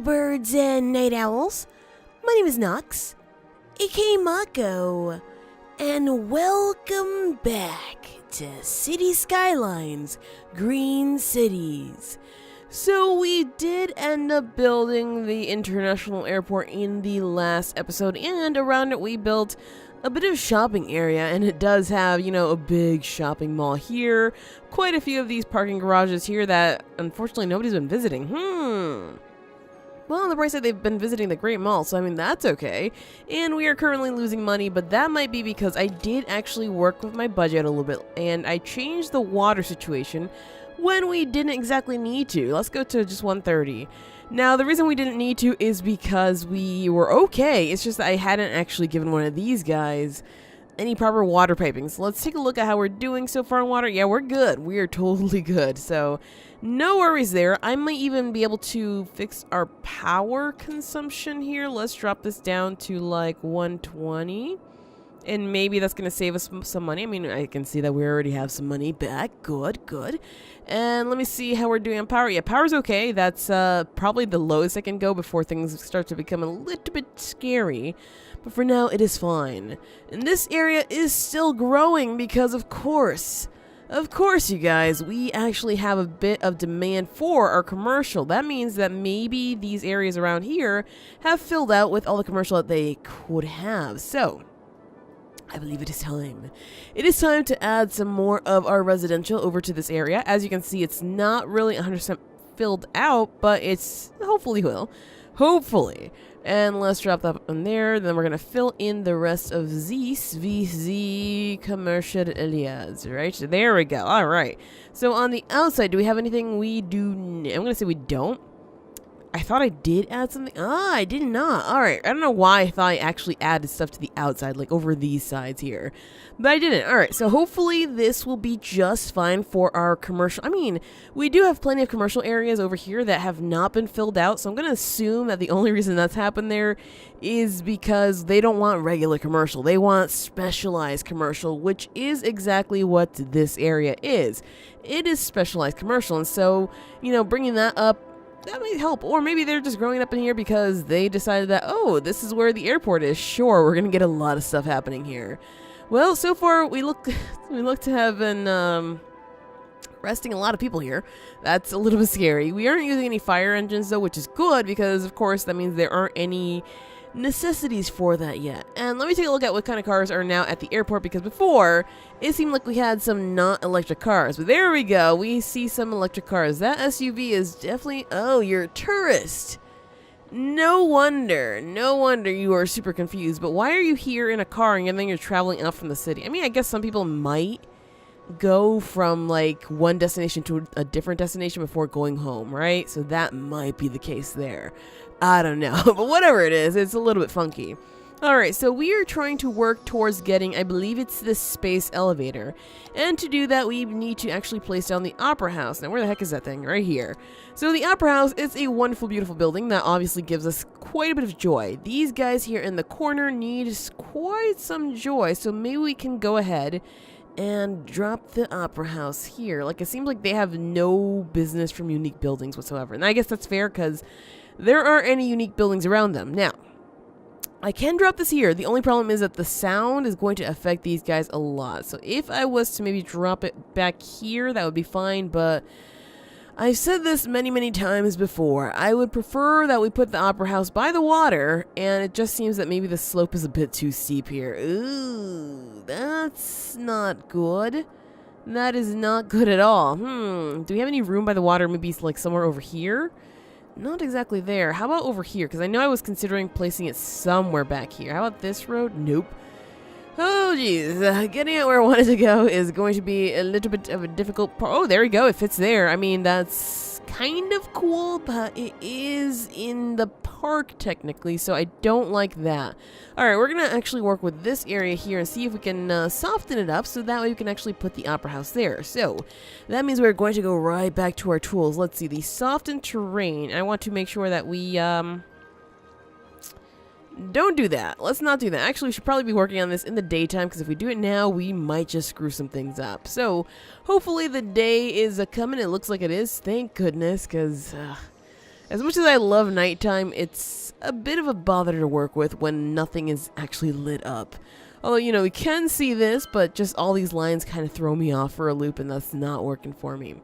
birds and night owls. My name is Nox, aka Mako, and welcome back to City Skylines, Green Cities. So we did end up building the international airport in the last episode, and around it we built a bit of shopping area, and it does have, a big shopping mall here. Quite a few of these parking garages here that, unfortunately, nobody's been visiting. Well, on the bright side, they've been visiting the Great Mall, so that's okay. And we are currently losing money, but that might be because I did actually work with my budget a little bit, and I changed the water situation when we didn't exactly need to. Let's go to just 130. Now, the reason we didn't need to is because we were okay. It's just that I hadn't actually given one of these guys any proper water piping. So let's take a look at how we're doing so far in water. Yeah, we're good. We are totally good. So no worries there. I might even be able to fix our power consumption here. Let's drop this down to like 120. And maybe that's going to save us some money. I can see that we already have some money back. Good, good. And let me see how we're doing on power. Yeah, power's okay. That's probably the lowest I can go before things start to become a little bit scary. But for now, it is fine. And this area is still growing because, of course, you guys, we actually have a bit of demand for our commercial. That means that maybe these areas around here have filled out with all the commercial that they could have. So I believe it is time. It is time to add some more of our residential over to this area. As you can see, it's not really 100% filled out, but it's hopefully will. Hopefully. And let's drop that in there. Then we're going to fill in the rest of these commercial areas, right? There we go. All right. So on the outside, do we have anything we do? I'm going to say we don't. I thought I did add something. I did not. All right. I don't know why I thought I actually added stuff to the outside, like over these sides here. But I didn't. All right. So hopefully this will be just fine for our commercial. We do have plenty of commercial areas over here that have not been filled out. So I'm going to assume that the only reason that's happened there is because they don't want regular commercial. They want specialized commercial, which is exactly what this area is. It is specialized commercial. And so, bringing that up, that might help. Or maybe they're just growing up in here because they decided that, oh, this is where the airport is. Sure, we're going to get a lot of stuff happening here. Well, so far we look to have been resting a lot of people here. That's a little bit scary. We aren't using any fire engines though, which is good because of course that means there aren't any necessities for that yet. And let me take a look at what kind of cars are now at the airport, because before it seemed like we had some not electric cars, but there we go, we see some electric cars. That SUV is definitely, oh, you're a tourist. No wonder you are super confused. But why are you here in a car and then you're traveling up from the city? I guess some people might go from like one destination to a different destination before going home, right? So that might be the case there. I don't know, but whatever it is, it's a little bit funky. All right, so we are trying to work towards getting, I believe it's this space elevator. And to do that, we need to actually place down the Opera House. Now, where the heck is that thing? Right here. So the Opera House is a wonderful, beautiful building that obviously gives us quite a bit of joy. These guys here in the corner need quite some joy, so maybe we can go ahead and drop the Opera House here. Like, it seems like they have no business from unique buildings whatsoever. And I guess that's fair because there aren't any unique buildings around them. Now, I can drop this here. The only problem is that the sound is going to affect these guys a lot. So if I was to maybe drop it back here, that would be fine. But I've said this many, many times before. I would prefer that we put the Opera House by the water, and it just seems that maybe the slope is a bit too steep here. Ooh, that's not good. That is not good at all. Do we have any room by the water? Maybe like somewhere over here? Not exactly there. How about over here? Because I know I was considering placing it somewhere back here. How about this road? Nope. Oh, geez. Getting it where I wanted to go is going to be a little bit of a difficult part. Oh, there we go. It fits there. That's kind of cool, but it is in the park technically, so I don't like that. All right, we're going to actually work with this area here and see if we can soften it up so that way we can actually put the Opera House there. So that means we're going to go right back to our tools. Let's see, the softened terrain. I want to make sure that we don't do that. Let's not do that. Actually, we should probably be working on this in the daytime, because if we do it now, we might just screw some things up. So hopefully the day is coming. It looks like it is. Thank goodness, because As much as I love nighttime, it's a bit of a bother to work with when nothing is actually lit up. Although, you know, we can see this, but just all these lines kind of throw me off for a loop, and that's not working for me.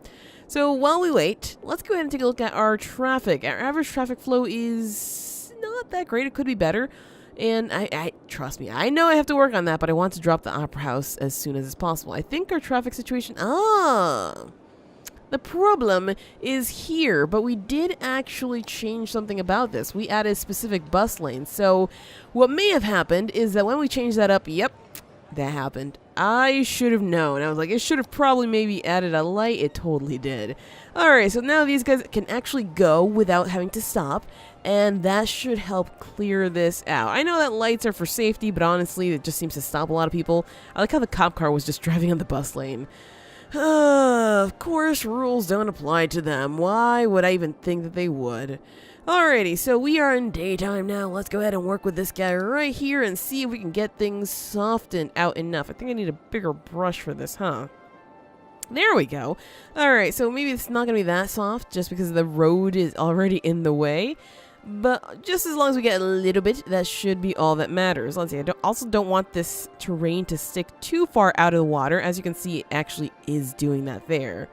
So while we wait, let's go ahead and take a look at our traffic. Our average traffic flow is not that great. It could be better. And I trust me, I know I have to work on that, but I want to drop the Opera House as soon as it's possible. I think our traffic situation... The problem is here, but we did actually change something about this. We added specific bus lanes. So what may have happened is that when we changed that up, yep, that happened. I should have known. I was like, it should have probably maybe added a light. It totally did. Alright, so now these guys can actually go without having to stop, and that should help clear this out. I know that lights are for safety, but honestly, it just seems to stop a lot of people. I like how the cop car was just driving on the bus lane. Of course, rules don't apply to them. Why would I even think that they would? Alrighty, so we are in daytime now. Let's go ahead and work with this guy right here and see if we can get things softened out enough. I think I need a bigger brush for this, huh? There we go. Alright, so maybe it's not going to be that soft just because the road is already in the way. But just as long as we get a little bit, that should be all that matters. Let's see, I also don't want this terrain to stick too far out of the water. As you can see, it actually is doing that there.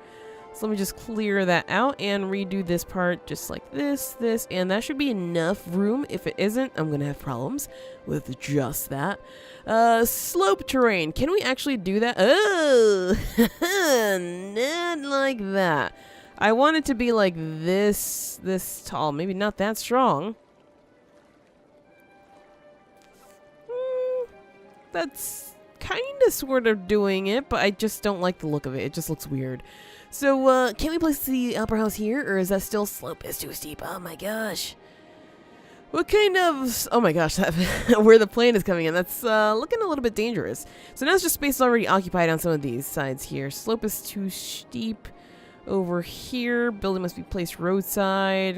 So let me just clear that out and redo this part just like this, and that should be enough room. If it isn't, I'm going to have problems with just that. Slope terrain. Can we actually do that? Oh, not like that. I want it to be like this tall. Maybe not that strong. That's kind of sort of doing it, but I just don't like the look of it. It just looks weird. So, can we place the Opera House here, or is that still slope is too steep? Oh my gosh. What kind of... Oh my gosh, that where the plane is coming in, that's looking a little bit dangerous. So now it's just space already occupied on some of these sides here. Slope is too steep. Over here, building must be placed roadside.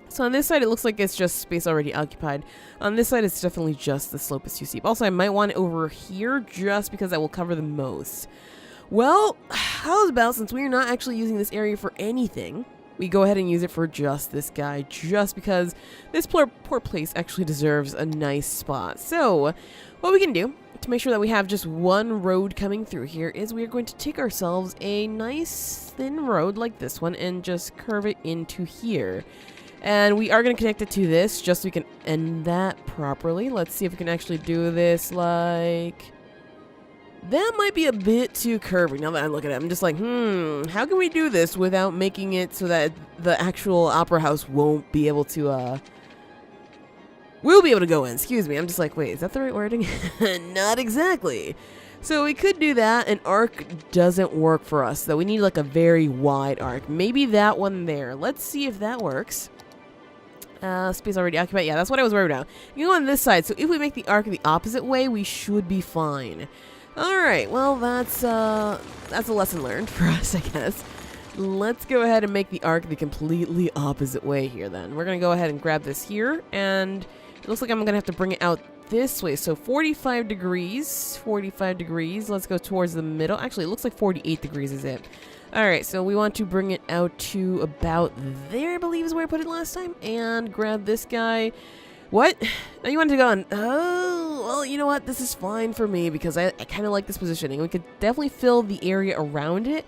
So on this side, it looks like it's just space already occupied. On this side, it's definitely just the slope is too steep. Also, I might want it over here just because that will cover the most. Well, how about, since we're not actually using this area for anything, we go ahead and use it for just this guy, just because this poor place actually deserves a nice spot. So, what we can do to make sure that we have just one road coming through here is we are going to take ourselves a nice thin road like this one and just curve it into here. And we are going to connect it to this just so we can end that properly. Let's see if we can actually do this like... That might be a bit too curvy. Now that I look at it, I'm just like, how can we do this without making it so that the actual Opera House won't be able to, we'll be able to go in. Excuse me. I'm just like, wait, is that the right wording? Not exactly. So we could do that. An arc doesn't work for us, though. We need like a very wide arc. Maybe that one there. Let's see if that works. Space already occupied. Yeah, that's what I was worried about. You go on this side. So if we make the arc the opposite way, we should be fine. Alright, well, that's a lesson learned for us, I guess. Let's go ahead and make the arc the completely opposite way here, then. We're going to go ahead and grab this here, and it looks like I'm going to have to bring it out this way. So 45 degrees, 45 degrees. Let's go towards the middle. Actually, it looks like 48 degrees is it. Alright, so we want to bring it out to about there, I believe is where I put it last time, and grab this guy. What? Now you want to go on... Oh, well, you know what? This is fine for me because I kind of like this positioning. We could definitely fill the area around it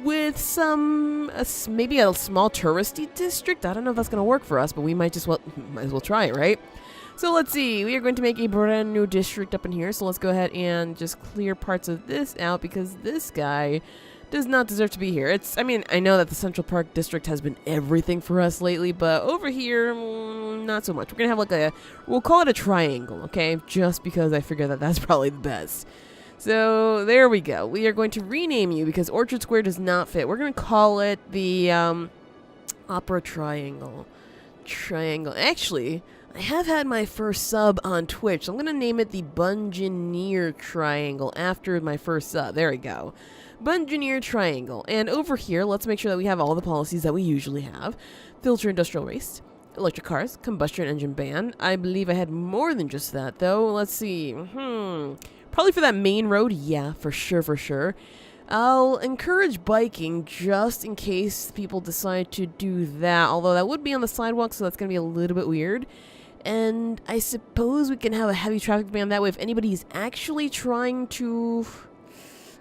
with some... maybe a small touristy district. I don't know if that's going to work for us, but we might as well try it, right? So let's see. We are going to make a brand new district up in here. So let's go ahead and just clear parts of this out because this guy does not deserve to be here. I mean, I know that the Central Park District has been everything for us lately, but over here, not so much. We're going to have like we'll call it a triangle, okay? Just because I figure that that's probably the best. So, there we go. We are going to rename you because Orchard Square does not fit. We're going to call it the, Opera Triangle. Actually, I have had my first sub on Twitch, so I'm going to name it the Bungineer Triangle after my first sub. There we go. Bungineer Triangle. And over here, let's make sure that we have all the policies that we usually have. Filter industrial waste, electric cars, combustion engine ban. I believe I had more than just that, though. Let's see. Probably for that main road. Yeah, for sure. I'll encourage biking just in case people decide to do that, although that would be on the sidewalk, so that's going to be a little bit weird. And I suppose we can have a heavy traffic ban that way if anybody's actually trying to...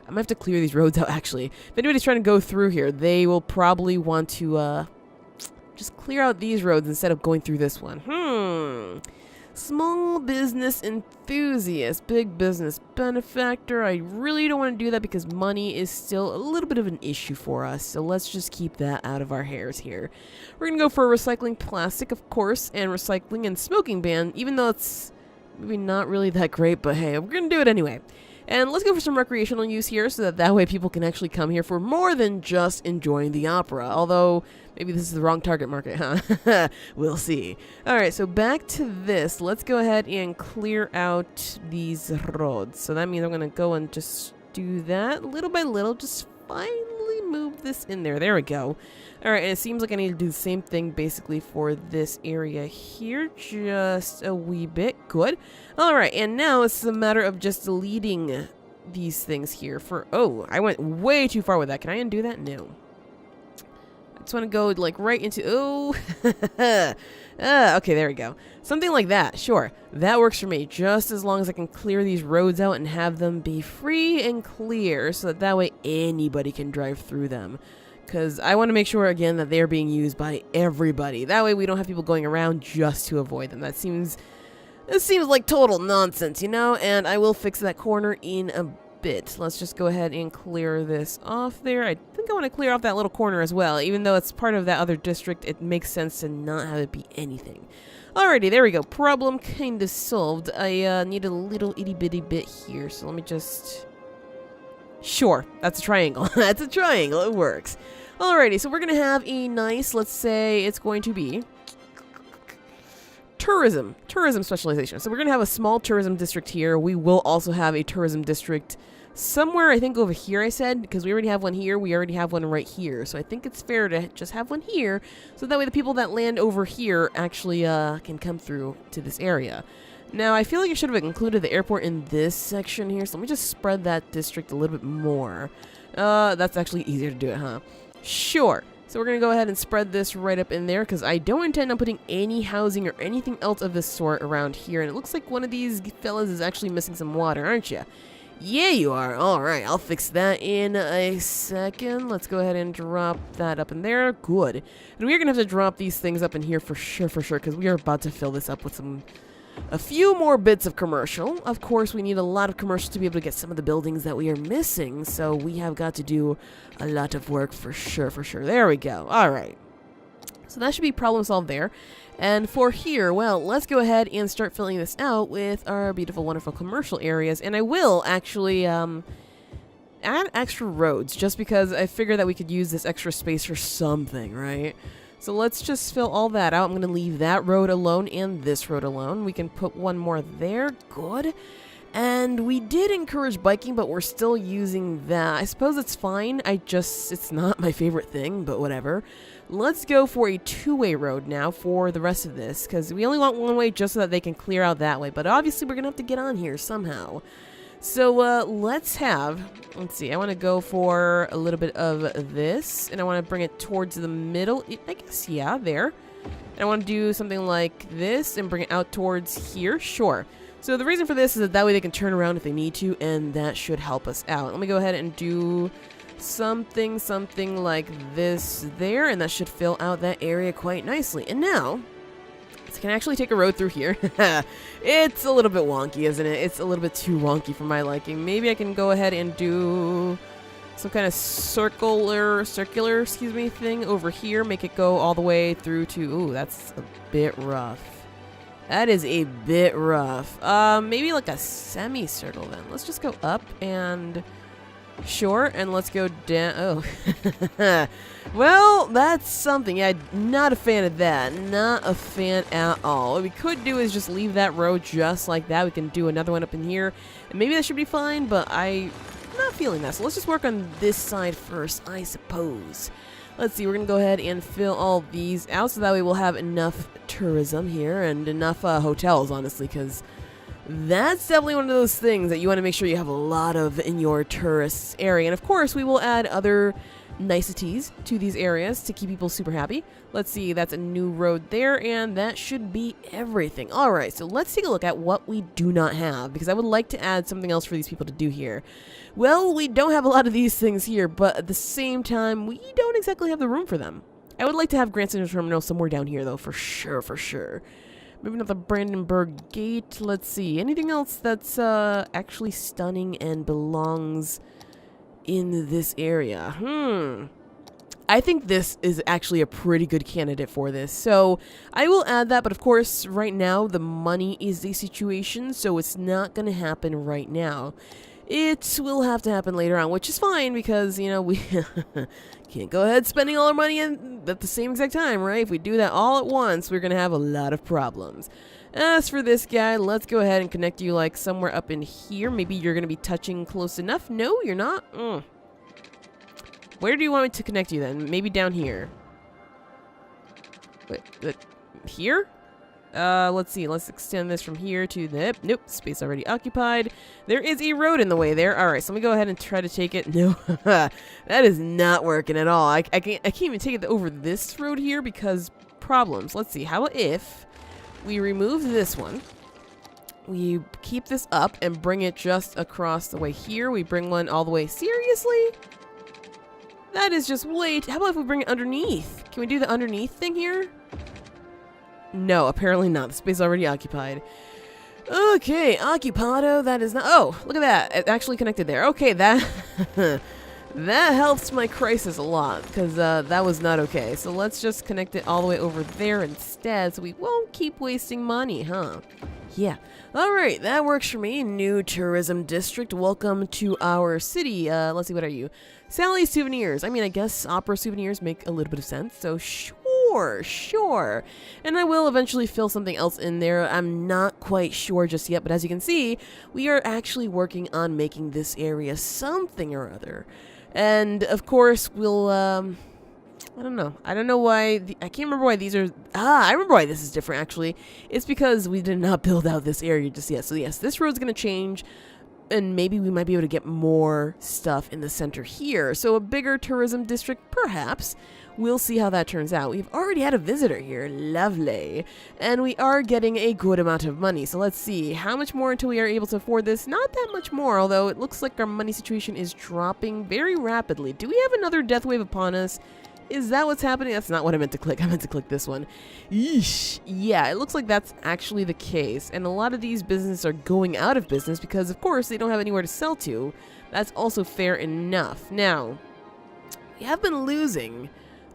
I might have to clear these roads out, actually. If anybody's trying to go through here, they will probably want to just clear out these roads instead of going through this one. Small business enthusiast, big business benefactor. I really don't want to do that because money is still a little bit of an issue for us. So let's just keep that out of our hairs here. We're going to go for recycling plastic, of course, and recycling and smoking ban, even though it's maybe not really that great, but hey, we're going to do it anyway. And let's go for some recreational use here so that way people can actually come here for more than just enjoying the opera. Although, maybe this is the wrong target market, huh? We'll see. Alright, so back to this. Let's go ahead and clear out these roads. So that means I'm going to go and just do that little by little. Just finally move this in there. There we go. Alright, and it seems like I need to do the same thing basically for this area here. Just a wee bit. Good. Alright, and now it's a matter of just deleting these things here for... Oh, I went way too far with that. Can I undo that? No. I just want to go like right into... Oh. Okay, there we go. Something like that. Sure. That works for me. Just as long as I can clear these roads out and have them be free and clear so that way anybody can drive through them. Because I want to make sure, again, that they're being used by everybody. That way we don't have people going around just to avoid them. That seems like total nonsense, you know? And I will fix that corner in a bit. Let's just go ahead and clear this off there. I think I want to clear off that little corner as well. Even though it's part of that other district, it makes sense to not have it be anything. Alrighty, there we go. Problem kind of solved. I need a little itty-bitty bit here. So let me just... Sure, that's a triangle. That's a triangle. It works. Alrighty, so we're going to have a nice, let's say it's going to be tourism specialization. So we're going to have a small tourism district here. We will also have a tourism district somewhere, I think over here I said, because we already have one here. We already have one right here. So I think it's fair to just have one here. So that way the people that land over here actually can come through to this area. Now, I feel like I should have included the airport in this section here, so let me just spread that district a little bit more. That's actually easier to do it, huh? Sure. So we're going to go ahead and spread this right up in there, because I don't intend on putting any housing or anything else of this sort around here. And it looks like one of these fellas is actually missing some water, aren't you? Yeah, you are. Alright, I'll fix that in a second. Let's go ahead and drop that up in there. Good. And we're going to have to drop these things up in here for sure, because we are about to fill this up with a few more bits of commercial. Of course, we need a lot of commercial to be able to get some of the buildings that we are missing, so we have got to do a lot of work for sure. There we go. Alright. So that should be problem solved there. And for here, well, let's go ahead and start filling this out with our beautiful, wonderful commercial areas. And I will actually add extra roads, just because I figure that we could use this extra space for something, right? So let's just fill all that out. I'm going to leave that road alone and this road alone. We can put one more there. Good. And we did encourage biking, but we're still using that. I suppose it's fine. It's not my favorite thing, but whatever. Let's go for a two-way road now for the rest of this, because we only want one way just so that they can clear out that way. But obviously we're going to have to get on here somehow. So let's see, I want to go for a little bit of this, and I want to bring it towards the middle, I guess, yeah, there. And I want to do something like this and bring it out towards here, sure. So the reason for this is that way they can turn around if they need to, and that should help us out. Let me go ahead and do something like this there, and that should fill out that area quite nicely. And now... I can actually take a road through here. It's a little bit wonky, isn't it? It's a little bit too wonky for my liking. Maybe I can go ahead and do some kind of circular, thing over here. Make it go all the way through to... Ooh, that's a bit rough. That is a bit rough. Maybe like a semicircle then. Let's just go up and... Sure, and let's go down. Oh. Well, that's something. Yeah, not a fan of that. Not a fan at all. What we could do is just leave that road just like that. We can do another one up in here, and maybe that should be fine, but I'm not feeling that. So let's just work on this side first, I suppose. Let's see, we're going to go ahead and fill all these out, so that way we'll have enough tourism here and enough hotels, honestly, because That's definitely one of those things that you want to make sure you have a lot of in your tourist area. And of course, we will add other niceties to these areas to keep people super happy. Let's see, that's a new road there, and that should be everything. All right, so let's take a look at what we do not have, because I would like to add something else for these people to do here. Well, we don't have a lot of these things here, but at the same time, we don't exactly have the room for them. I would like to have Grand Central Terminal somewhere down here, though, for sure, for sure. Moving up the Brandenburg Gate. Let's see. Anything else that's actually stunning and belongs in this area? I think this is actually a pretty good candidate for this. So I will add that, but of course, right now, the money is the situation, so it's not going to happen right now. It will have to happen later on, which is fine because, you know, we can't go ahead spending all our money at the same exact time, right? If we do that all at once, we're going to have a lot of problems. As for this guy, let's go ahead and connect you like somewhere up in here. Maybe you're going to be touching close enough. No, you're not? Where do you want me to connect you then? Maybe down here. Wait, here? Let's see. Let's extend this from here to the... Nope, space already occupied. There is a road in the way there. All right, so let me go ahead and try to take it. No, that is not working at all. I can't even take it over this road here because problems. Let's see. How about if we remove this one? We keep this up and bring it just across the way here. We bring one all the way. Seriously? That is just way... How about if we bring it underneath? Can we do the underneath thing here? No, apparently not. The space is already occupied. Okay, occupado. That is not... Oh, look at that. It actually connected there. Okay, that... that helps my crisis a lot, because that was not okay. So let's just connect it all the way over there instead, so we won't keep wasting money, huh? Yeah. Alright, that works for me. New tourism district. Welcome to our city. Let's see, what are you? Sally's Souvenirs. I mean, I guess opera souvenirs make a little bit of sense, so sure. And I will eventually fill something else in there. I'm not quite sure just yet, but as you can see, we are actually working on making this area something or other. And of course, we'll, I don't know. I don't know why, I can't remember why these are, I remember why this is different actually. It's because we did not build out this area just yet. So yes, this road's going to change. And maybe we might be able to get more stuff in the center here. So a bigger tourism district, perhaps. We'll see how that turns out. We've already had a visitor here. Lovely. And we are getting a good amount of money. So let's see. How much more until we are able to afford this? Not that much more, although it looks like our money situation is dropping very rapidly. Do we have another death wave upon us? Is that what's happening? That's not what I meant to click. I meant to click this one. Yeesh. Yeah, it looks like that's actually the case. And a lot of these businesses are going out of business because, of course, they don't have anywhere to sell to. That's also fair enough. Now, we have been losing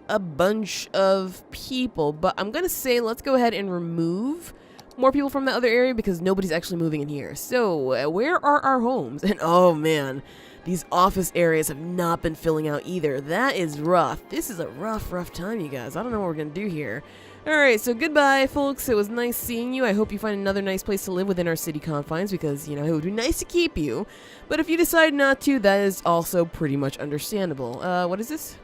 a bunch of people, but I'm going to say let's go ahead and remove more people from the other area because nobody's actually moving in here. So, where are our homes? And oh, man. These office areas have not been filling out either. That is rough. This is a rough time, you guys. I don't know what we're going to do here. Alright, so goodbye, folks. It was nice seeing you. I hope you find another nice place to live within our city confines because, you know, it would be nice to keep you. But if you decide not to, that is also pretty much understandable. What is this?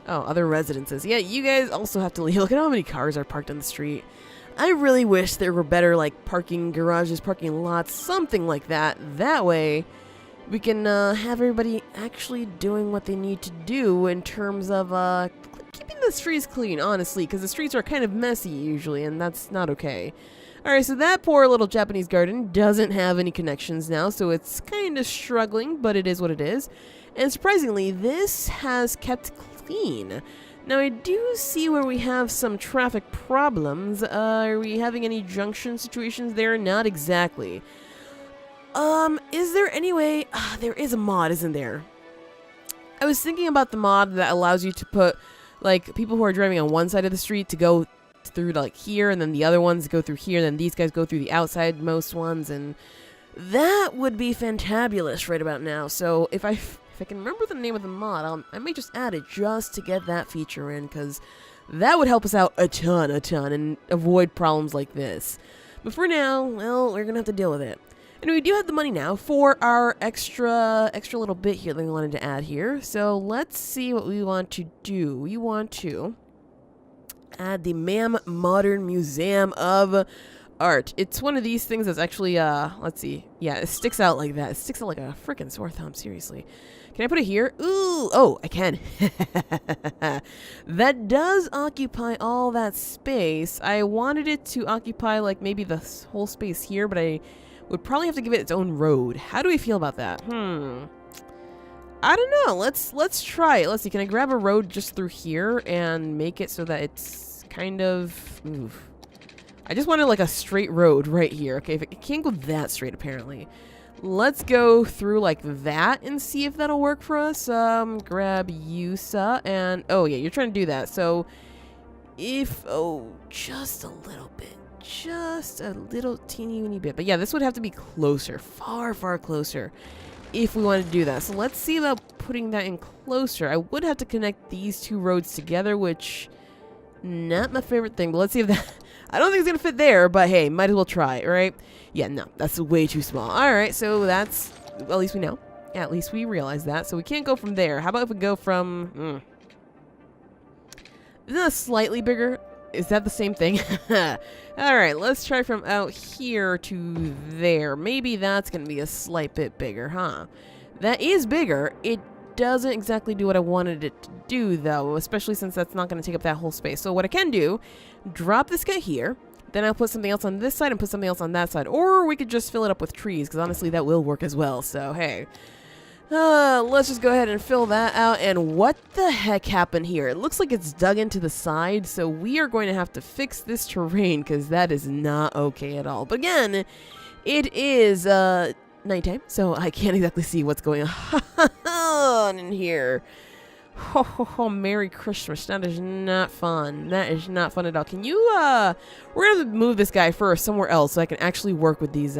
Oh, other residences. Yeah, you guys also have to leave. Look at how many cars are parked on the street. I really wish there were better, like, parking garages, parking lots, something like that. That way we can have everybody actually doing what they need to do in terms of keeping the streets clean, honestly, because the streets are kind of messy usually, and that's not okay. Alright, so that poor little Japanese garden doesn't have any connections now, so it's kind of struggling, but it is what it is. And surprisingly, this has kept clean. Now, I do see where we have some traffic problems. Are we having any junction situations there? Not exactly. Is there any way... there is a mod, isn't there? I was thinking about the mod that allows you to put, like, people who are driving on one side of the street to go through, like, here, and then the other ones go through here, and then these guys go through the outside most ones, and that would be fantabulous right about now. So, if I can remember the name of the mod, I may just add it just to get that feature in, because that would help us out a ton, and avoid problems like this. But for now, well, we're gonna have to deal with it. And we do have the money now for our extra little bit here that we wanted to add here. So let's see what we want to do. We want to add the MAM Modern Museum of art. It's one of these things that's actually, let's see. Yeah, it sticks out like that. It sticks out like a freaking sore thumb, seriously. Can I put it here? Ooh, oh, I can. That does occupy all that space. I wanted it to occupy like maybe the whole space here, but I would probably have to give it its own road. How do we feel about that? I don't know. Let's try it. Let's see. Can I grab a road just through here and make it so that it's kind of... Oof. I just wanted like a straight road right here. Okay, if it can't go that straight apparently. Let's go through like that and see if that'll work for us. Grab Yusa and... Oh yeah, you're trying to do that. So if... Oh, just a little bit. Just a little teeny weeny bit. But yeah, this would have to be closer. Far, far closer. If we want to do that. So let's see about putting that in closer. I would have to connect these two roads together, which... Not my favorite thing. But let's see if that... I don't think it's going to fit there, but hey, might as well try, right? Yeah, no, that's way too small. Alright, so that's... Well, at least we know. Yeah, at least we realize that. So we can't go from there. How about if we go from... Isn't that slightly bigger? Is that the same thing? Alright, let's try from out here to there. Maybe that's going to be a slight bit bigger, huh? That is bigger. It doesn't exactly do what I wanted it to do, though, especially since that's not going to take up that whole space. So what I can do, drop this guy here, then I'll put something else on this side and put something else on that side. Or we could just fill it up with trees, because honestly, that will work as well. So, hey. Let's just go ahead and fill that out. And what the heck happened here? It looks like it's dug into the side, so we are going to have to fix this terrain, because that is not okay at all. But again, it is, nighttime, so I can't exactly see what's going on in here. Ho ho ho, Merry Christmas. That is not fun. That is not fun at all. Can you, we're gonna move this guy first somewhere else so I can actually work with these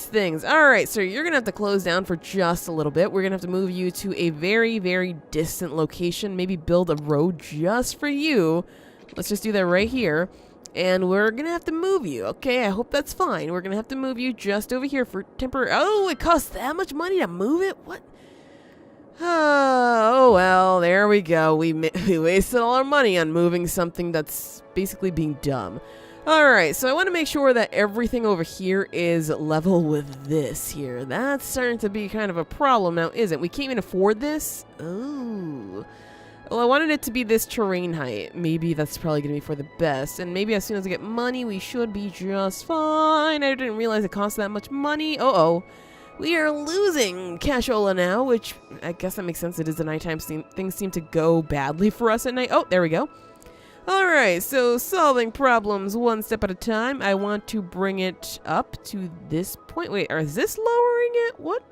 things. Alright, so you're gonna have to close down for just a little bit. We're gonna have to move you to a very, very distant location. Maybe build a road just for you. Let's just do that right here. And we're gonna have to move you, okay? I hope that's fine. We're gonna have to move you just over here for temporary... Oh, it costs that much money to move it? What? Oh, well, there we go. We wasted all our money on moving something that's basically being dumb. Alright, so I want to make sure that everything over here is level with this here. That's starting to be kind of a problem now, isn't it? We can't even afford this? Oh... Well, I wanted it to be this terrain height. Maybe that's probably going to be for the best. And maybe as soon as I get money, we should be just fine. I didn't realize it cost that much money. Uh-oh. We are losing cashola now, which I guess that makes sense. It is the nighttime. Things seem to go badly for us at night. Oh, there we go. Alright, so solving problems one step at a time. I want to bring it up to this point. Wait, is this lowering it? What?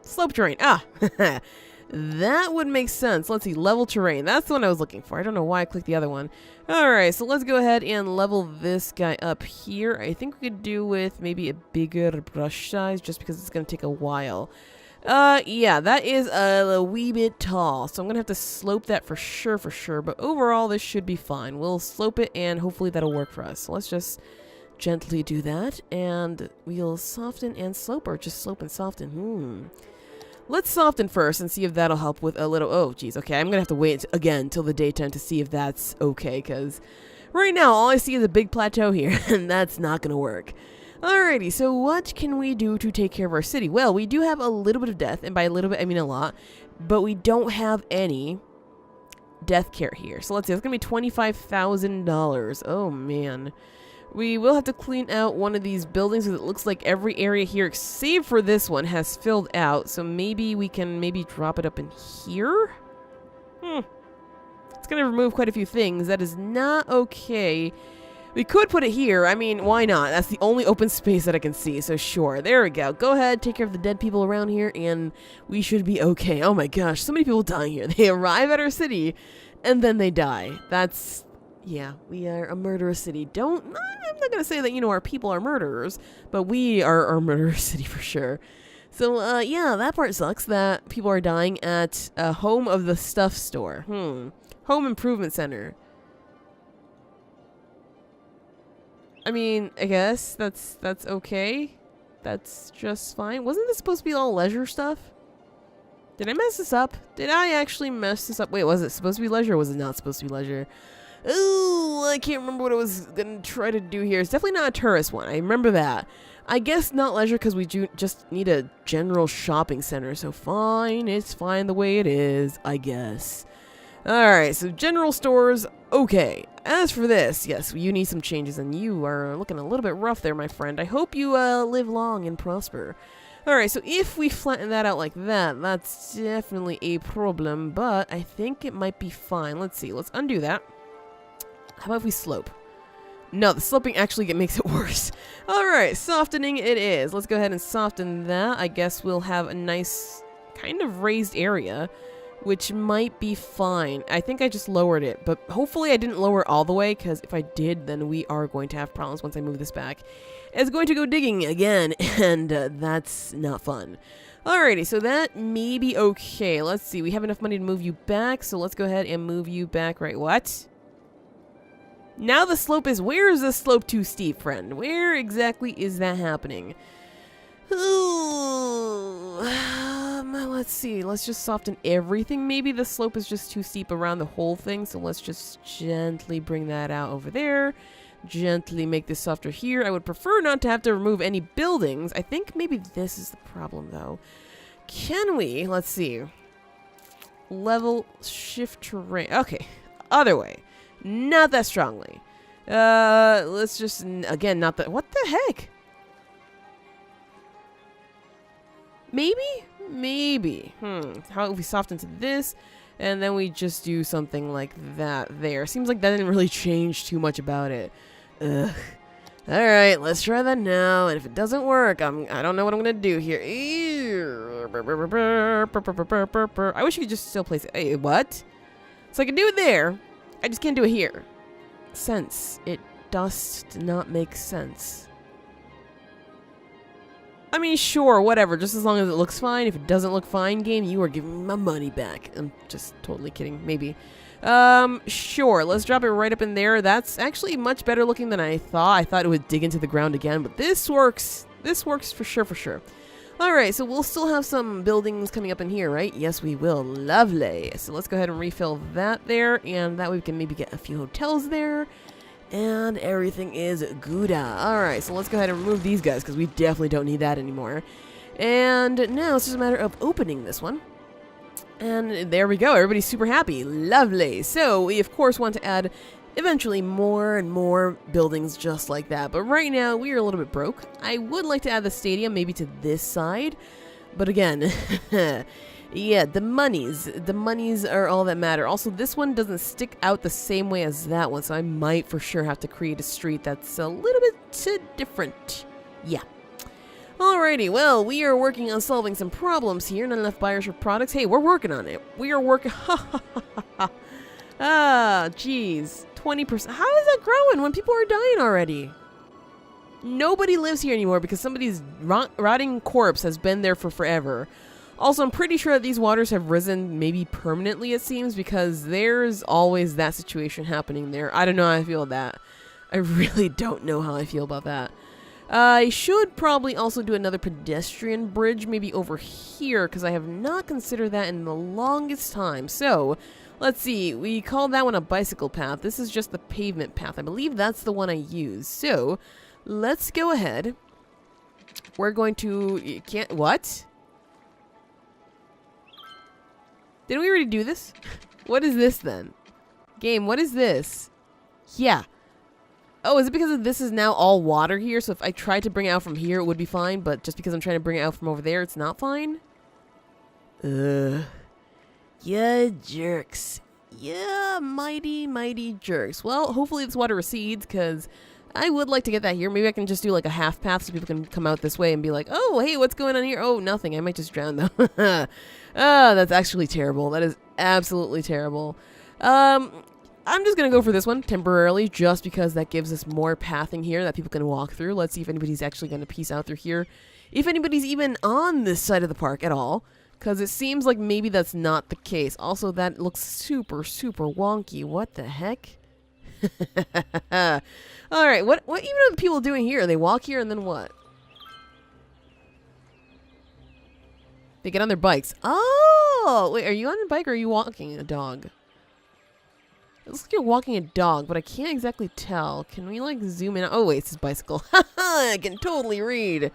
Slope terrain. Ah! That would make sense. Let's see, level terrain. That's the one I was looking for. I don't know why I clicked the other one. Alright, so let's go ahead and level this guy up here. I think we could do with maybe a bigger brush size just because it's going to take a while. Yeah, that is a wee bit tall. So I'm going to have to slope that for sure. But overall, this should be fine. We'll slope it and hopefully that'll work for us. So let's just gently do that. And we'll soften and slope, or just slope and soften. Let's soften first and see if that'll help with a little... Oh, geez. Okay, I'm going to have to wait again till the daytime to see if that's okay, because right now all I see is a big plateau here, and that's not going to work. Alrighty, so what can we do to take care of our city? Well, we do have a little bit of death, and by a little bit, I mean a lot, but we don't have any death care here. So let's see, that's going to be $25,000. Oh, man. We will have to clean out one of these buildings because it looks like every area here, save for this one, has filled out. So maybe we can drop it up in here? It's going to remove quite a few things. That is not okay. We could put it here. I mean, why not? That's the only open space that I can see. So sure, there we go. Go ahead, take care of the dead people around here, and we should be okay. Oh my gosh, so many people dying here. They arrive at our city, and then they die. That's... Yeah, we are a murderous city. I'm not going to say that, our people are murderers, but we are a murderous city for sure. So, yeah, that part sucks that people are dying at home of the stuff store. Home improvement center. I mean, I guess that's okay. That's just fine. Wasn't this supposed to be all leisure stuff? Did I mess this up? Did I actually mess this up? Wait, was it supposed to be leisure or was it not supposed to be leisure? Ooh, I can't remember what I was gonna try to do here. It's definitely not a tourist one. I remember that. I guess not leisure because we just need a general shopping center. So fine, it's fine the way it is, I guess. Alright, so general stores, okay. As for this, yes, you need some changes and you are looking a little bit rough there, my friend. I hope you live long and prosper. Alright, so if we flatten that out like that, that's definitely a problem, but I think it might be fine. Let's see, let's undo that. How about if we slope? No, the sloping actually makes it worse. Alright, softening it is. Let's go ahead and soften that. I guess we'll have a nice kind of raised area, which might be fine. I think I just lowered it, but hopefully I didn't lower all the way, because if I did, then we are going to have problems once I move this back. It's going to go digging again, and that's not fun. Alrighty, so that may be okay. Let's see, we have enough money to move you back, so let's go ahead and move you back. Right, what? Now the slope is... Where is the slope too steep, friend? Where exactly is that happening? Ooh, let's see. Let's just soften everything. Maybe the slope is just too steep around the whole thing, so let's just gently bring that out over there. Gently make this softer here. I would prefer not to have to remove any buildings. I think maybe this is the problem, though. Can we? Let's see. Level, shift terrain. Okay, other way. Not that strongly. Let's just, again, not that. What the heck? Maybe? Maybe. How if we soften to this, and then we just do something like that there. Seems like that didn't really change too much about it. Ugh. Alright, let's try that now, and if it doesn't work, I don't know what I'm gonna do here. I wish you could just still place it. Hey, what? So I can do it there. I just can't do it here. Sense. It does not make sense. I mean, sure, whatever. Just as long as it looks fine. If it doesn't look fine, game, you are giving me my money back. I'm just totally kidding. Maybe. Sure. Let's drop it right up in there. That's actually much better looking than I thought. I thought it would dig into the ground again, but this works. This works for sure, for sure. Alright, so we'll still have some buildings coming up in here, right? Yes, we will. Lovely. So let's go ahead and refill that there, and that way we can maybe get a few hotels there. And everything is good. Alright, so let's go ahead and remove these guys, because we definitely don't need that anymore. And now it's just a matter of opening this one. And there we go. Everybody's super happy. Lovely. So we, of course, want to add eventually more and more buildings just like that. But right now, we are a little bit broke. I would like to add the stadium maybe to this side. But again, yeah, the monies are all that matter. Also, this one doesn't stick out the same way as that one. So I might for sure have to create a street that's a little bit different. Yeah. Alrighty, well, we are working on solving some problems here. Not enough buyers for products. Hey, we're working on it. We are working... Ah, jeez. 20%. How is that growing when people are dying already? Nobody lives here anymore because somebody's rotting corpse has been there for forever. Also, I'm pretty sure that these waters have risen maybe permanently, it seems, because there's always that situation happening there. I don't know how I feel about that. I really don't know how I feel about that. I should probably also do another pedestrian bridge, maybe over here, because I have not considered that in the longest time. So, let's see. We call that one a bicycle path. This is just the pavement path. I believe that's the one I use. So, let's go ahead. We're going to... You can't... What? Didn't we already do this? What is this then? Game, what is this? Yeah. Oh, is it because this is now all water here? So if I tried to bring it out from here, it would be fine. But just because I'm trying to bring it out from over there, it's not fine? Yeah, jerks. Yeah, mighty jerks. Well, hopefully this water recedes, because I would like to get that here. Maybe I can just do like a half path so people can come out this way and be like, oh, hey, what's going on here? Oh, nothing. I might just drown, though. Oh, that's actually terrible. That is absolutely terrible. I'm just going to go for this one temporarily, just because that gives us more pathing here that people can walk through. Let's see if anybody's actually going to piece out through here. If anybody's even on this side of the park at all. Because it seems like maybe that's not the case. Also, that looks super wonky. What the heck? Alright, what even are the people doing here? They walk here and then what? They get on their bikes. Oh! Wait, are you on a bike or are you walking a dog? It looks like you're walking a dog, but I can't exactly tell. Can we, like, zoom in? Oh, wait, it's his bicycle. Haha, I can totally read.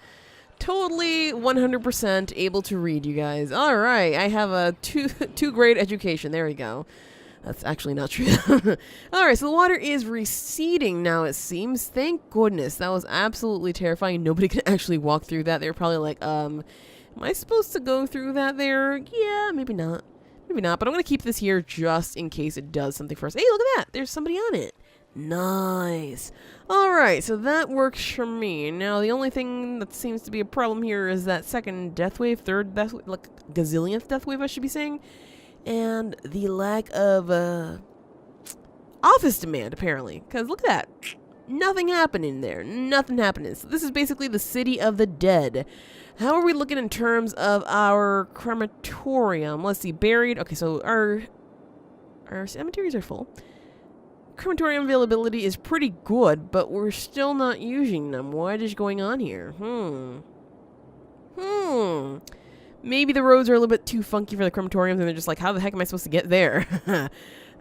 Totally 100% able to read, you guys. All right, I have a two grade education. There we go. That's actually not true. All right, so the water is receding now, it seems. Thank goodness. That was absolutely terrifying. Nobody can actually walk through that. They're probably like, am I supposed to go through that there? Yeah, maybe not. Maybe not, but I'm going to keep this here just in case it does something for us. Hey, look at that. There's somebody on it. Nice. All right, so that works for me. Now, the only thing that seems to be a problem here is that second death wave, third death wave, like gazillionth death wave, I should be saying. And the lack of office demand, apparently. Because look at that. Nothing happening there. Nothing happening. So this is basically the city of the dead. How are we looking in terms of our crematorium? Let's see. Buried. Okay, so our cemeteries are full. Crematorium availability is pretty good, but we're still not using them. What is going on here? Maybe the roads are a little bit too funky for the crematoriums, and they're just like, how the heck am I supposed to get there?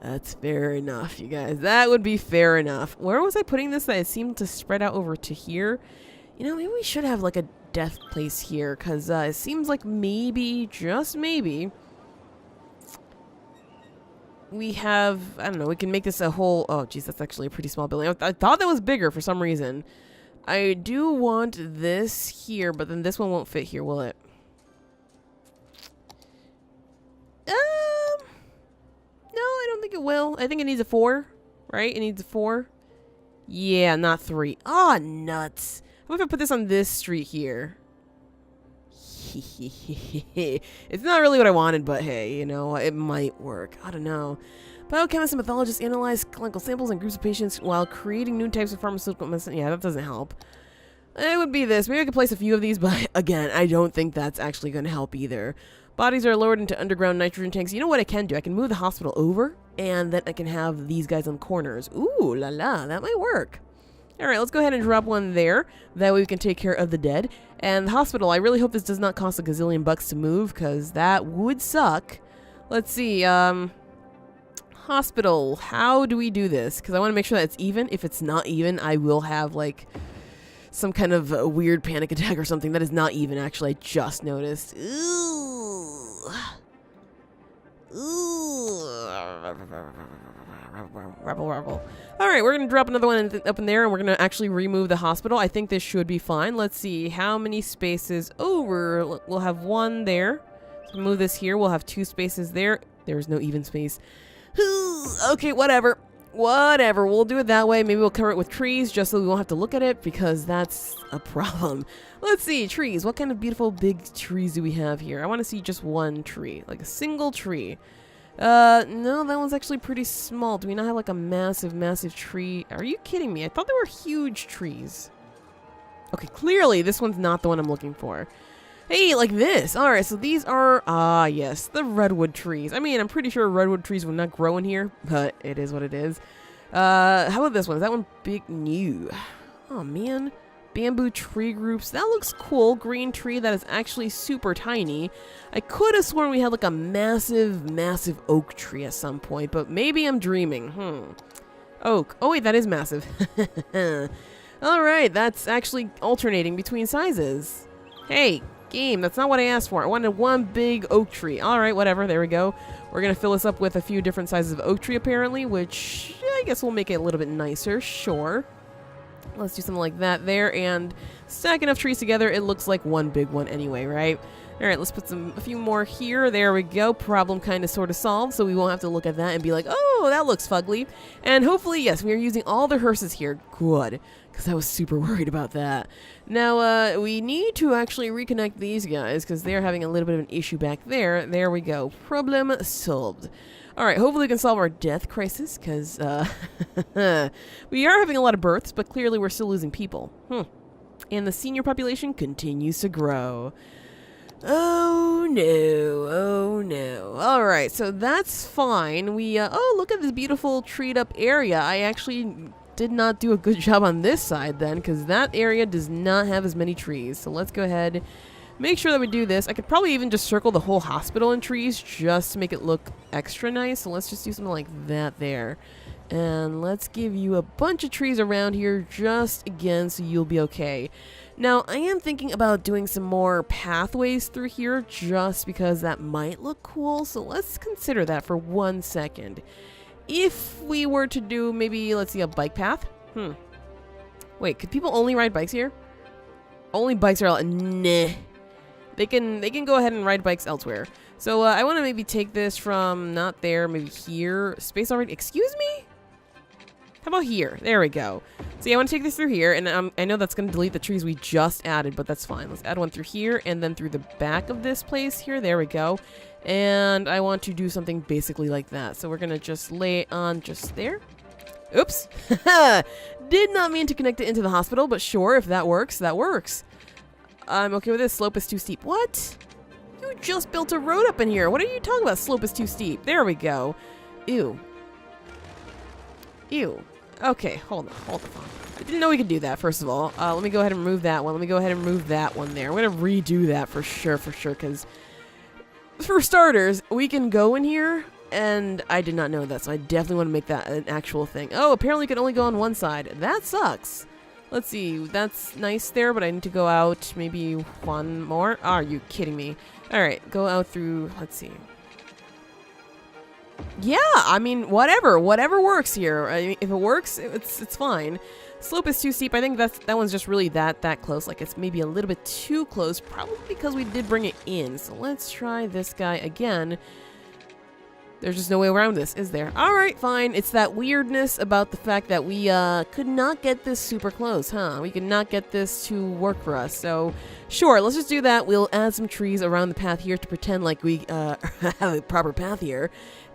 That's fair enough, you guys. That would be fair enough. Where was I putting this that it seemed to spread out over to here? You know, maybe we should have, like, a death place here, because it seems like maybe, just maybe, we have, I don't know, we can make this a whole, oh, geez, that's actually a pretty small building. I thought that was bigger for some reason. I do want this here, but then this one won't fit here, will it? No, I don't think it will. I think it needs a 4, right? It needs a 4. Yeah, not 3. Oh, nuts. What if I put this on this street here? It's not really what I wanted, but hey, you know, it might work. I don't know. Biochemists and pathologists analyze clinical samples and groups of patients while creating new types of pharmaceutical medicine. Yeah, that doesn't help. It would be this. Maybe I could place a few of these, but again, I don't think that's actually going to help either. Bodies are lowered into underground nitrogen tanks. You know what I can do? I can move the hospital over, and then I can have these guys on corners. Ooh, la la, that might work. All right, let's go ahead and drop one there. That way we can take care of the dead. And the hospital, I really hope this does not cost a gazillion bucks to move, because that would suck. Let's see, hospital, how do we do this? Because I want to make sure that it's even. If it's not even, I will have, like, some kind of a weird panic attack or something. That is not even, actually. I just noticed. Ooh. Rubble. All right, we're going to drop another one up in there, and we're going to actually remove the hospital. I think this should be fine. Let's see how many spaces over. We'll have 1 there. So move this here. We'll have 2 spaces there. There's no even space. Okay, whatever. Whatever. We'll do it that way. Maybe we'll cover it with trees just so we won't have to look at it, because that's a problem. Let's see. Trees. What kind of beautiful big trees do we have here? I want to see just 1 tree. Like a single tree. No, that one's actually pretty small. Do we not have like a massive tree? Are you kidding me? I thought there were huge trees. Okay, clearly this one's not the one I'm looking for. Hey, like this. All right, so these are, yes, the redwood trees. I mean, I'm pretty sure redwood trees would not grow in here, but it is what it is. How about this one? Is that one big? New? Oh, man. Bamboo tree groups. That looks cool. Green tree that is actually super tiny. I could have sworn we had like a massive oak tree at some point, but maybe I'm dreaming. Oak. Oh, wait, that is massive. All right, that's actually alternating between sizes. Hey, game, that's not what I asked for. I wanted 1 big oak tree. All right, whatever. There we go. We're going to fill this up with a few different sizes of oak tree, apparently, which I guess will make it a little bit nicer. Sure. Let's do something like that there, and stack enough trees together, it looks like 1 big one anyway, right? All right, let's put a few more here. There we go. Problem kind of sort of solved, so we won't have to look at that and be like, oh, that looks fugly. And hopefully, yes, we are using all the hearses here. Good, because I was super worried about that. Now, we need to actually reconnect these guys, because they're having a little bit of an issue back there. There we go. Problem solved. All right, hopefully we can solve our death crisis, because we are having a lot of births, but clearly we're still losing people. And the senior population continues to grow. Oh no. All right, so that's fine. We, oh, look at this beautiful treed up area. I actually did not do a good job on this side then, because that area does not have as many trees. So let's go ahead, make sure that we do this. I could probably even just circle the whole hospital in trees just to make it look extra nice. So let's just do something like that there. And let's give you a bunch of trees around here just again so you'll be okay. Now, I am thinking about doing some more pathways through here just because that might look cool. So let's consider that for 1 second. If we were to do maybe, let's see, a bike path. Wait, could people only ride bikes here? Only bikes are nah. They can go ahead and ride bikes elsewhere. So I want to maybe take this from not there, maybe here. Space already. Excuse me? How about here? There we go. So yeah, I want to take this through here, and I know that's going to delete the trees we just added, but that's fine. Let's add one through here, and then through the back of this place here. There we go. And I want to do something basically like that. So we're going to just lay it on just there. Oops. Did not mean to connect it into the hospital, but sure, if that works, that works. I'm okay with this. Slope is too steep. What? You just built a road up in here. What are you talking about? Slope is too steep. There we go. Ew. Ew. Okay, hold on. I didn't know we could do that, first of all. Let me go ahead and remove that one. Let me go ahead and remove that one there. I'm going to redo that for sure, because for starters, we can go in here, and I did not know that, so I definitely want to make that an actual thing. Oh, apparently it can only go on one side. That sucks. Let's see. That's nice there, but I need to go out maybe one more. Are you kidding me? All right, go out through, let's see. Yeah, I mean, whatever works here. I mean, if it works, it's fine. Slope is too steep. I think that one's just really that close. Like, it's maybe a little bit too close, probably because we did bring it in. So let's try this guy again. There's just no way around this, is there? All right, fine. It's that weirdness about the fact that we could not get this super close, huh? We could not get this to work for us. So, sure, let's just do that. We'll add some trees around the path here to pretend like we have a proper path here.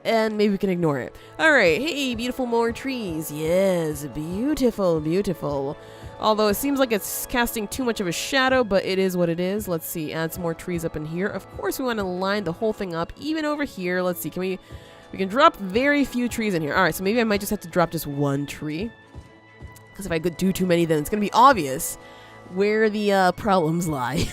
And maybe we can ignore it. All right, hey, beautiful more trees. Yes, beautiful, beautiful. Although it seems like it's casting too much of a shadow, but it is what it is. Let's see, add some more trees up in here. Of course, we want to line the whole thing up, even over here. Let's see, we can drop very few trees in here. All right, so maybe I might just have to drop just one tree. Because if I could do too many, then it's going to be obvious where the problems lie.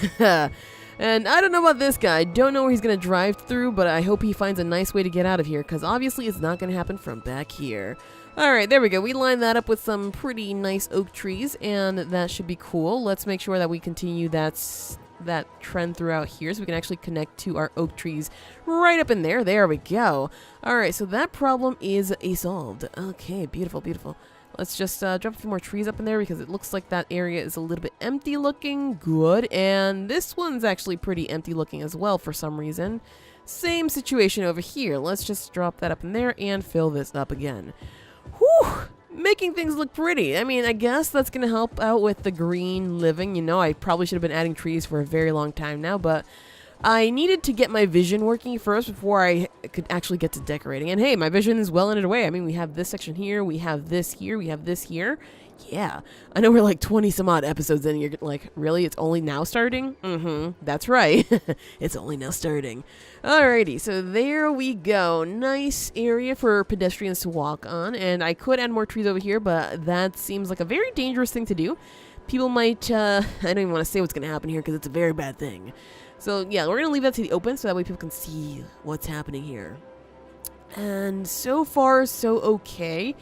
And I don't know about this guy. I don't know where he's going to drive through, but I hope he finds a nice way to get out of here, because obviously it's not going to happen from back here. Alright, there we go. We lined that up with some pretty nice oak trees, and that should be cool. Let's make sure that we continue that trend throughout here, so we can actually connect to our oak trees right up in there. There we go. Alright, so that problem is solved. Okay, beautiful, beautiful. Let's just drop a few more trees up in there because it looks like that area is a little bit empty looking. Good. And this one's actually pretty empty looking as well for some reason. Same situation over here. Let's just drop that up in there and fill this up again. Whew! Making things look pretty. I mean, I guess that's going to help out with the green living. You know, I probably should have been adding trees for a very long time now, but I needed to get my vision working first before I could actually get to decorating. And hey, my vision is well underway. I mean, we have this section here, we have this here, we have this here. Yeah, I know we're like 20 some odd episodes in and you're like, really? It's only now starting? That's right. It's only now starting. Alrighty, so there we go. Nice area for pedestrians to walk on. And I could add more trees over here, but that seems like a very dangerous thing to do. People might, I don't even want to say what's going to happen here because it's a very bad thing. So yeah, we're going to leave that to the open so that way people can see what's happening here. And so far, so okay.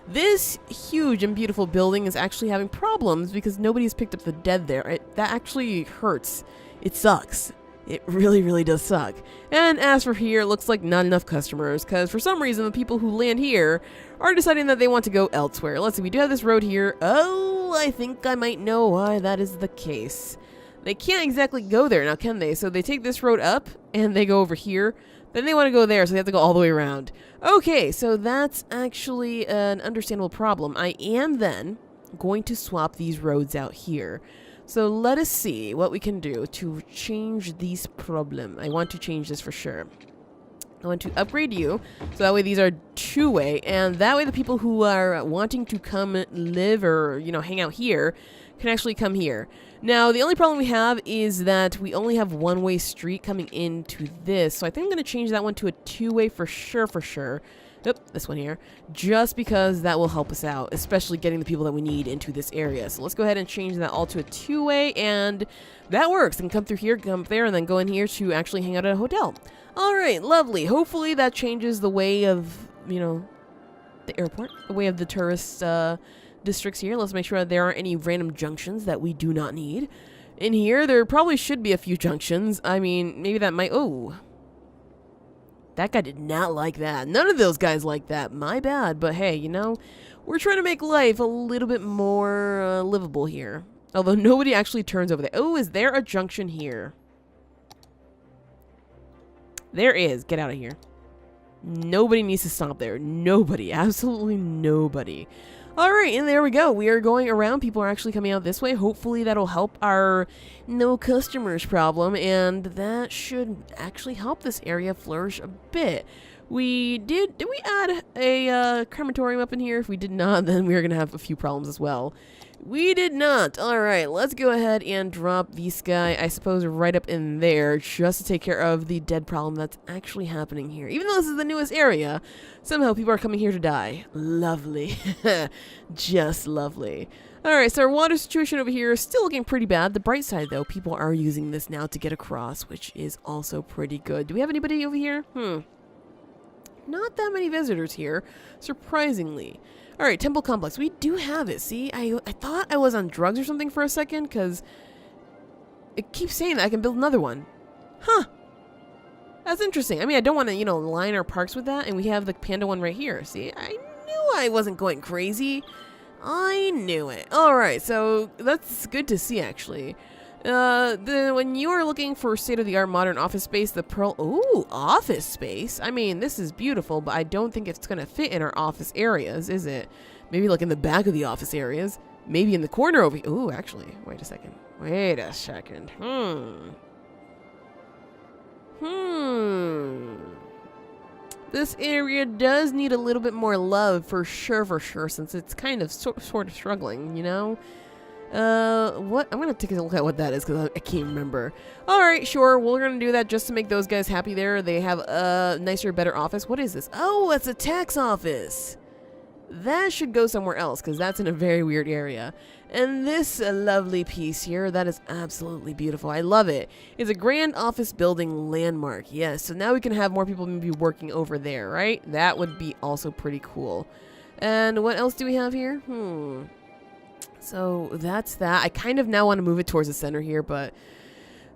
This huge and beautiful building is actually having problems because nobody's picked up the dead there. That actually hurts. It sucks. It really, really does suck. And as for here, it looks like not enough customers because for some reason the people who land here are deciding that they want to go elsewhere. Let's see, we do have this road here. Oh, I think I might know why that is the case. They can't exactly go there now, can they? So they take this road up and they go over here. Then they want to go there, so they have to go all the way around. Okay, so that's actually an understandable problem. I am then going to swap these roads out here. So let us see what we can do to change this problem. I want to change this for sure. I want to upgrade you, so that way these are two-way, and that way the people who are wanting to come live or, you know, hang out here can actually come here. Now, the only problem we have is that we only have one-way street coming into this, so I think I'm going to change that one to a two-way for sure, Yep, this one here. Just because that will help us out, especially getting the people that we need into this area. So let's go ahead and change that all to a two-way, and that works. They can come through here, come up there, and then go in here to actually hang out at a hotel. All right, lovely. Hopefully that changes the way of, you know, the airport, the way of the tourist districts here. Let's make sure that there aren't any random junctions that we do not need. In here, there probably should be a few junctions. I mean, maybe that might... Oh. That guy did not like that. None of those guys like that. My bad. But hey, you know, we're trying to make life a little bit more livable here. Although nobody actually turns over there. Oh, is there a junction here? There is. Get out of here. Nobody needs to stop there. Nobody. Absolutely nobody. Alright, and there we go. We are going around. People are actually coming out this way. Hopefully that'll help our no customers problem, and that should actually help this area flourish a bit. Did we add a crematorium up in here? If we did not, then we are going to have a few problems as well. We did not. Alright, let's go ahead and drop this guy, I suppose, right up in there, just to take care of the dead problem that's actually happening here. Even though this is the newest area, somehow people are coming here to die. Lovely. Just lovely. Alright, so our water situation over here is still looking pretty bad. The bright side, though, people are using this now to get across, which is also pretty good. Do we have anybody over here? Not that many visitors here, surprisingly. Alright, Temple Complex. We do have it. See, I thought I was on drugs or something for a second, because it keeps saying that I can build another one. Huh. That's interesting. I mean, I don't want to, you know, line our parks with that, and we have the panda one right here. See, I knew I wasn't going crazy. I knew it. Alright, so that's good to see, actually. When you are looking for state-of-the-art modern office space, the Pearl... Ooh, office space? I mean, this is beautiful, but I don't think it's going to fit in our office areas, is it? Maybe like in the back of the office areas. Maybe in the corner over here. Ooh, actually, wait a second. Wait a second. This area does need a little bit more love, for sure, since it's kind of sort of struggling, you know? What? I'm gonna take a look at what that is, because I can't remember. Alright, sure, we're gonna do that just to make those guys happy there. They have a nicer, better office. What is this? Oh, it's a tax office! That should go somewhere else, because that's in a very weird area. And this lovely piece here, that is absolutely beautiful. I love it. It's a grand office building landmark. Yes, so now we can have more people maybe working over there, right? That would be also pretty cool. And what else do we have here? So that's that. I kind of now want to move it towards the center here, but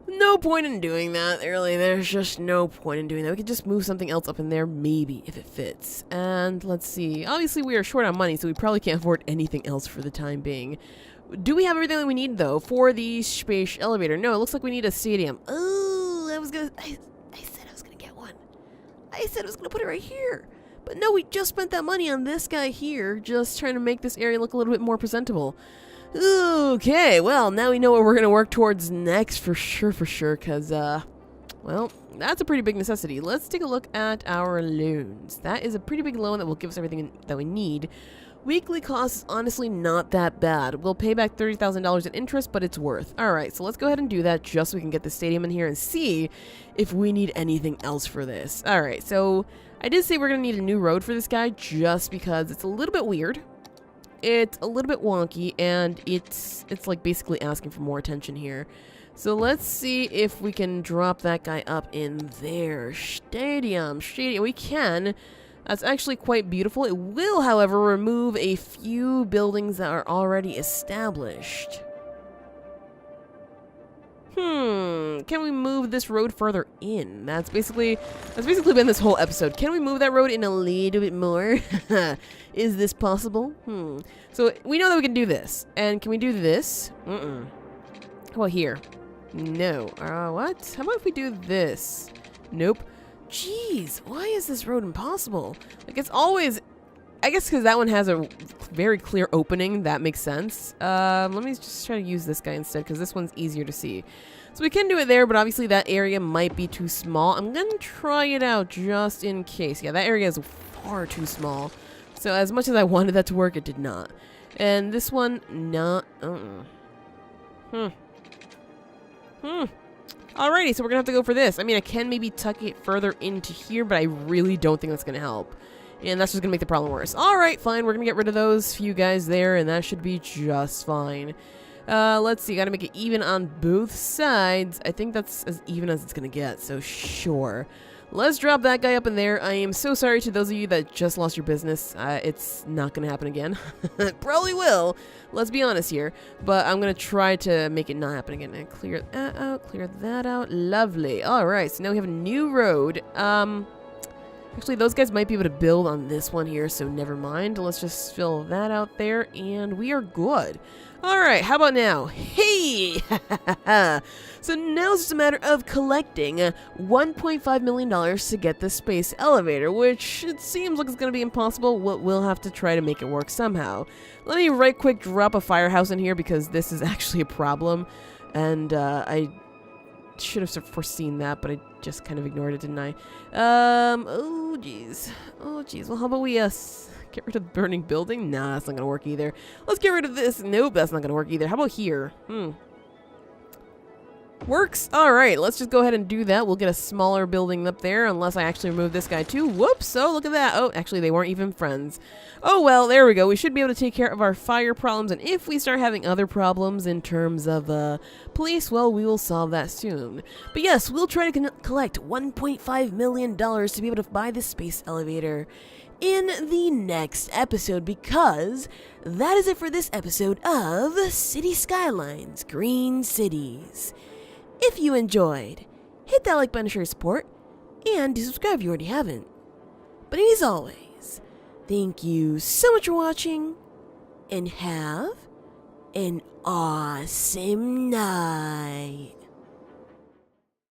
no point in doing that, really. There's just no point in doing that. We could just move something else up in there, maybe, if it fits. And let's see. Obviously, we are short on money, so we probably can't afford anything else for the time being. Do we have everything that we need, though, for the space elevator? No, it looks like we need a stadium. Oh, I said I was going to get one. I said I was going to put it right here. But no, we just spent that money on this guy here, just trying to make this area look a little bit more presentable. Okay, well, now we know what we're going to work towards next, for sure, because, well, that's a pretty big necessity. Let's take a look at our loans. That is a pretty big loan that will give us everything that we need. Weekly cost is honestly not that bad. We'll pay back $30,000 in interest, but it's worth. Alright, so let's go ahead and do that just so we can get the stadium in here and see if we need anything else for this. Alright, so I did say we're going to need a new road for this guy just because it's a little bit weird. It's a little bit wonky, and it's like basically asking for more attention here. So let's see if we can drop that guy up in there. Stadium. We can. That's actually quite beautiful. It will, however, remove a few buildings that are already established. Can we move this road further in? That's basically been this whole episode. Can we move that road in a little bit more? Is this possible? So we know that we can do this. And can we do this? How about here? No. What? How about if we do this? Nope. Jeez, why is this road impossible? Like, it's always... I guess because that one has a very clear opening. That makes sense. Let me just try to use this guy instead, because this one's easier to see. So we can do it there, but obviously that area might be too small. I'm going to try it out just in case. Yeah, that area is far too small. So as much as I wanted that to work, it did not. And this one, not... Alrighty, so we're going to have to go for this. I mean, I can maybe tuck it further into here, but I really don't think that's going to help. And that's just gonna make the problem worse. Alright, fine, we're gonna get rid of those few guys there, and that should be just fine. Let's see, gotta make it even on both sides. I think that's as even as it's gonna get, so sure. Let's drop that guy up in there. I am so sorry to those of you that just lost your business. It's not gonna happen again. It probably will. Let's be honest here. But I'm gonna try to make it not happen again. And clear that out, clear that out. Lovely. Alright, so now we have a new road. Actually, those guys might be able to build on this one here, so never mind. Let's just fill that out there, and we are good. Alright, how about now? Hey! So now it's just a matter of collecting $1.5 million to get the space elevator, which it seems like it's going to be impossible. We'll have to try to make it work somehow. Let me right quick drop a firehouse in here because this is actually a problem, and I should have foreseen that, but I just kind of ignored it, didn't I? Oh jeez. Oh jeez. Well, how about we get rid of the burning building? Nah, that's not gonna work either. Let's get rid of this. Nope, that's not gonna work either. How about here? Works? Alright, let's just go ahead and do that. We'll get a smaller building up there, unless I actually remove this guy too. Whoops! Oh, look at that. Oh, actually, they weren't even friends. Oh, well, there we go. We should be able to take care of our fire problems, and if we start having other problems in terms of police, well, we will solve that soon. But yes, we'll try to collect $1.5 million to be able to buy this space elevator in the next episode, because that is it for this episode of City Skylines, Green Cities. If you enjoyed, hit that like button to show your support, and do subscribe if you already haven't. But as always, thank you so much for watching, and have an awesome night.